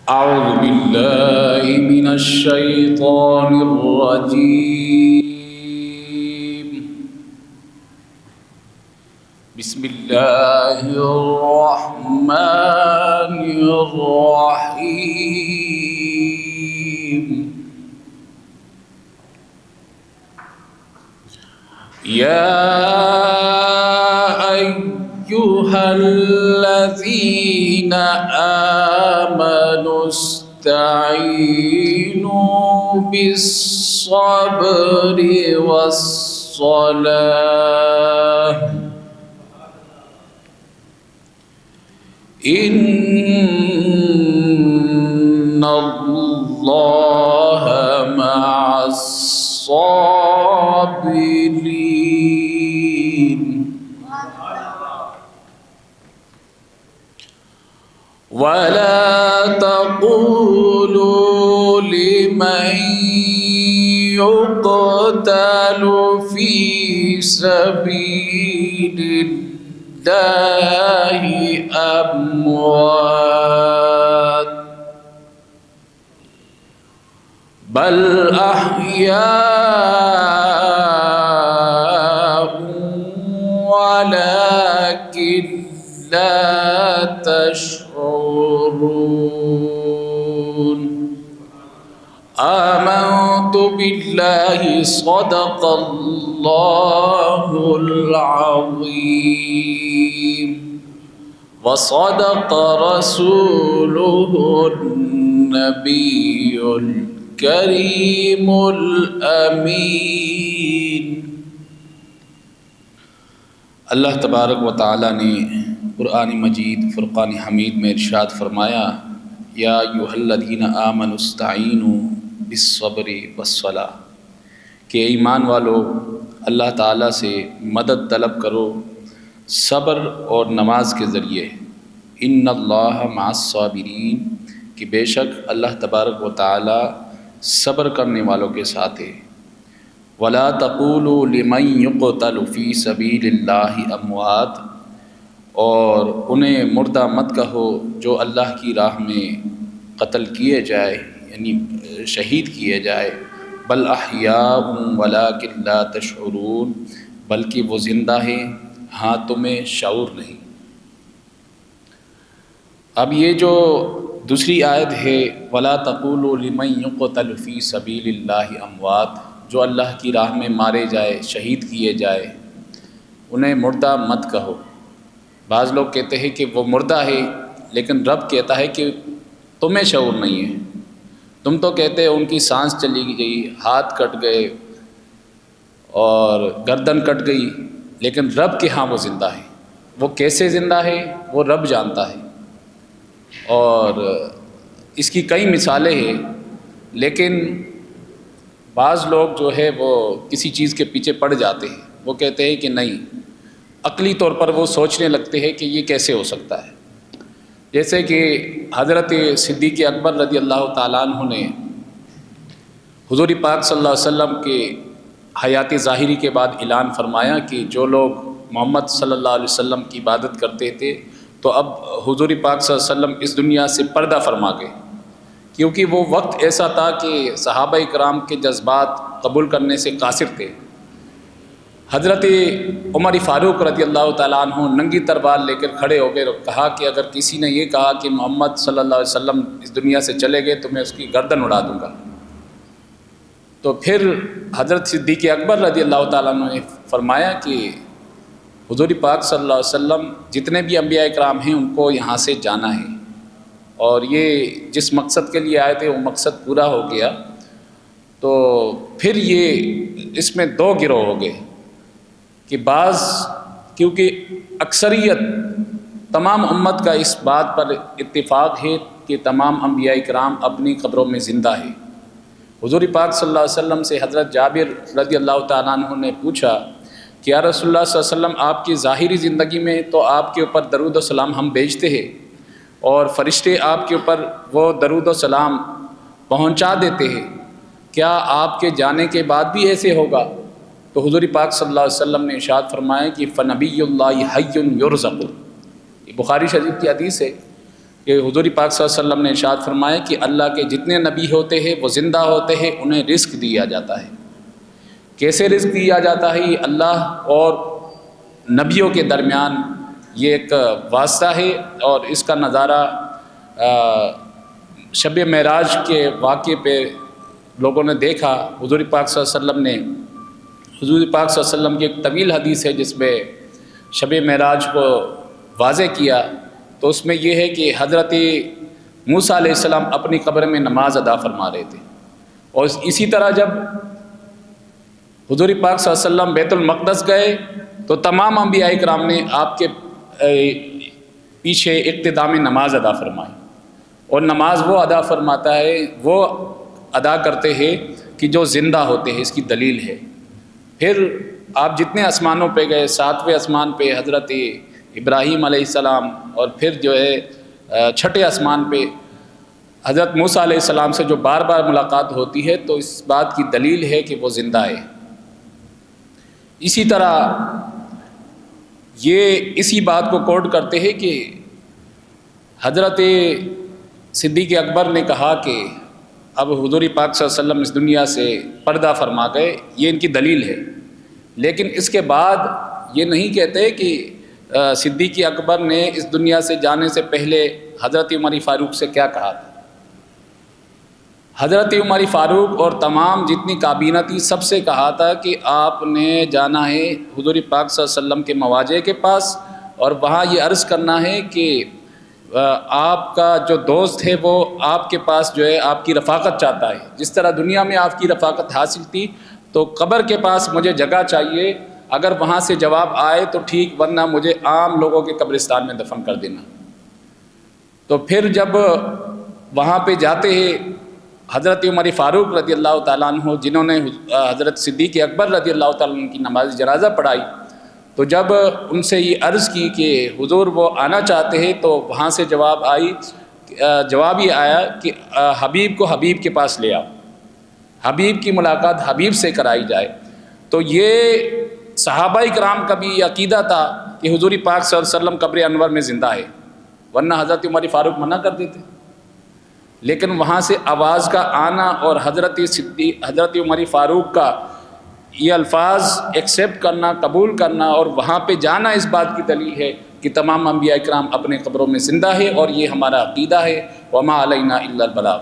أعوذ بالله من الشيطان الرجيم. بسم الله الرحمن الرحيم. يا أيها الذين آمنوا استعينوا بالصبر والصلاة إن الله مع الصابرين. ولا تقولوا لمن يقتل في سبيل الله أموات بل أحياء ولكن لا تشعرون. آمنت بالله صدق الله العظيم وصدق رسوله النبي الكريم الأمين. اللہ تبارک و تعالیٰ نے قرآن مجید فرقان حمید میں ارشاد فرمایا، یا ایھا الذین آمنوا استعینوا بالصبر والصلاۃ، کہ ایمان والو اللہ تعالیٰ سے مدد طلب کرو صبر اور نماز کے ذریعے. ان اللہ مع الصابرین، کہ بے شک اللہ تبارک و تعالیٰ صبر کرنے والوں کے ساتھ ہے. ولا تقولوا لمن يقتل في سبيل الله اموات، اور انہیں مردہ مت کہو جو اللہ کی راہ میں قتل کیے جائے، یعنی شہید کیے جائے. بل احیاء ولکن لا تشعرون، بلکہ وہ زندہ ہیں، ہاں تمہیں شعور نہیں. اب یہ جو دوسری آیت ہے، ولا تقولوا لمن يقتل في سبيل الله اموات، جو اللہ کی راہ میں مارے جائے، شہید کیے جائے، انہیں مردہ مت کہو. بعض لوگ کہتے ہیں کہ وہ مردہ ہے، لیکن رب کہتا ہے کہ تمہیں شعور نہیں ہے. تم تو کہتے ہیں ان کی سانس چلی گئی، ہاتھ کٹ گئے اور گردن کٹ گئی، لیکن رب کے ہاں وہ زندہ ہے. وہ کیسے زندہ ہے وہ رب جانتا ہے. اور اس کی کئی مثالیں ہیں، لیکن بعض لوگ جو ہے وہ کسی چیز کے پیچھے پڑ جاتے ہیں. وہ کہتے ہیں کہ نہیں، عقلی طور پر وہ سوچنے لگتے ہیں کہ یہ کیسے ہو سکتا ہے. جیسے کہ حضرت صدیق اکبر رضی اللہ تعالیٰ عنہ نے حضور پاک صلی اللہ علیہ وسلم کے حیات ظاہری کے بعد اعلان فرمایا کہ جو لوگ محمد صلی اللہ علیہ وسلم کی عبادت کرتے تھے تو اب حضور پاک صلی اللہ علیہ وسلم اس دنیا سے پردہ فرما گئے، کیونکہ وہ وقت ایسا تھا کہ صحابہ کرام کے جذبات قبول کرنے سے قاصر تھے. حضرت عمر فاروق رضی اللہ تعالیٰ عنہ ننگی تلوار لے کر کھڑے ہو گئے اور کہا کہ اگر کسی نے یہ کہا کہ محمد صلی اللہ علیہ وسلم اس دنیا سے چلے گئے تو میں اس کی گردن اڑا دوں گا. تو پھر حضرت صدیق اکبر رضی اللہ تعالیٰ عنہ نے فرمایا کہ حضور پاک صلی اللہ علیہ وسلم جتنے بھی انبیاء کرام ہیں ان کو یہاں سے جانا ہے، اور یہ جس مقصد کے لیے آئے تھے وہ مقصد پورا ہو گیا. تو پھر یہ اس میں دو گروہ ہو گئے کہ بعض، کیونکہ اکثریت تمام امت کا اس بات پر اتفاق ہے کہ تمام انبیاء کرام اپنی قبروں میں زندہ ہے. حضور پاک صلی اللہ علیہ وسلم سے حضرت جابر رضی اللہ تعالیٰ عنہ نے پوچھا کہ یا رسول اللہ صلی اللہ علیہ وسلم، آپ کی ظاہری زندگی میں تو آپ کے اوپر درود و سلام ہم بھیجتے ہیں اور فرشتے آپ کے اوپر وہ درود و سلام پہنچا دیتے ہیں، کیا آپ کے جانے کے بعد بھی ایسے ہوگا؟ تو حضور پاک صلی اللہ علیہ وسلم نے ارشاد فرمایا کہ فنبی اللہ حی یرزق، یہ بخاری شریف کی حدیث ہے کہ حضور پاک صلی اللہ علیہ وسلم نے ارشاد فرمایا کہ اللہ کے جتنے نبی ہوتے ہیں وہ زندہ ہوتے ہیں، انہیں رزق دیا جاتا ہے۔ کیسے رزق دیا جاتا ہے؟ یہ اللہ اور نبیوں کے درمیان یہ ایک واسطہ ہے، اور اس کا نظارہ شب معراج کے واقعے پہ لوگوں نے دیکھا۔ حضور پاک صلی اللہ علیہ وسلم نے، حضور پاک صلی اللہ علیہ وسلم کی ایک طویل حدیث ہے جس میں شب معراج کو واضح کیا، تو اس میں یہ ہے کہ حضرت موسیٰ علیہ السلام اپنی قبر میں نماز ادا فرما رہے تھے، اور اسی طرح جب حضور پاک صلی اللہ علیہ وسلم بیت المقدس گئے تو تمام انبیاء کرام نے آپ کے پیچھے اقتداء میں نماز ادا فرمائی، اور نماز وہ ادا فرماتا ہے، وہ ادا کرتے ہیں کہ جو زندہ ہوتے ہیں۔ اس کی دلیل ہے، پھر آپ جتنے آسمانوں پہ گئے، 7ویں آسمان پہ حضرت ابراہیم علیہ السلام، اور پھر جو ہے 6ٹھے آسمان پہ حضرت موسیٰ علیہ السلام سے جو بار بار ملاقات ہوتی ہے، تو اس بات کی دلیل ہے کہ وہ زندہ ہے۔ اسی طرح یہ اسی بات کو کوٹ کرتے ہیں کہ حضرت صدیق اکبر نے کہا کہ اب حضور پاک صلی اللہ علیہ وسلم اس دنیا سے پردہ فرما گئے، یہ ان کی دلیل ہے، لیکن اس کے بعد یہ نہیں کہتے کہ صدیق اکبر نے اس دنیا سے جانے سے پہلے حضرت عمر فاروق سے کیا کہا تھا۔ حضرت عمر فاروق اور تمام جتنی کابینہ تھی سب سے کہا تھا کہ آپ نے جانا ہے حضور پاک صلی اللہ علیہ وسلم کے مواجع کے پاس، اور وہاں یہ عرض کرنا ہے کہ آپ کا جو دوست ہے وہ آپ کے پاس جو ہے آپ کی رفاقت چاہتا ہے، جس طرح دنیا میں آپ کی رفاقت حاصل تھی تو قبر کے پاس مجھے جگہ چاہیے، اگر وہاں سے جواب آئے تو ٹھیک، ورنہ مجھے عام لوگوں کے قبرستان میں دفن کر دینا۔ تو پھر جب وہاں پہ جاتے ہیں حضرت عمر فاروق رضی اللہ تعالیٰ عنہ، جنہوں نے حضرت صدیق اکبر رضی اللہ تعالیٰ عنہ کی نماز جنازہ پڑھائی، تو جب ان سے یہ عرض کی کہ حضور وہ آنا چاہتے ہیں، تو وہاں سے جواب یہ آیا کہ حبیب کو حبیب کے پاس لے آؤ، حبیب کی ملاقات حبیب سے کرائی جائے۔ تو یہ صحابہ کرام کا بھی یہ عقیدہ تھا کہ حضور پاک صلی اللہ علیہ وسلم قبر انور میں زندہ ہے، ورنہ حضرت عمر فاروق منع کر دیتے۔ لیکن وہاں سے آواز کا آنا اور حضرت عمر فاروق کا یہ الفاظ ایکسیپٹ کرنا، قبول کرنا اور وہاں پہ جانا، اس بات کی دلیل ہے کہ تمام انبیاء کرام اپنے قبروں میں زندہ ہے، اور یہ ہمارا عقیدہ ہے۔ وما علینا الا البلاغ۔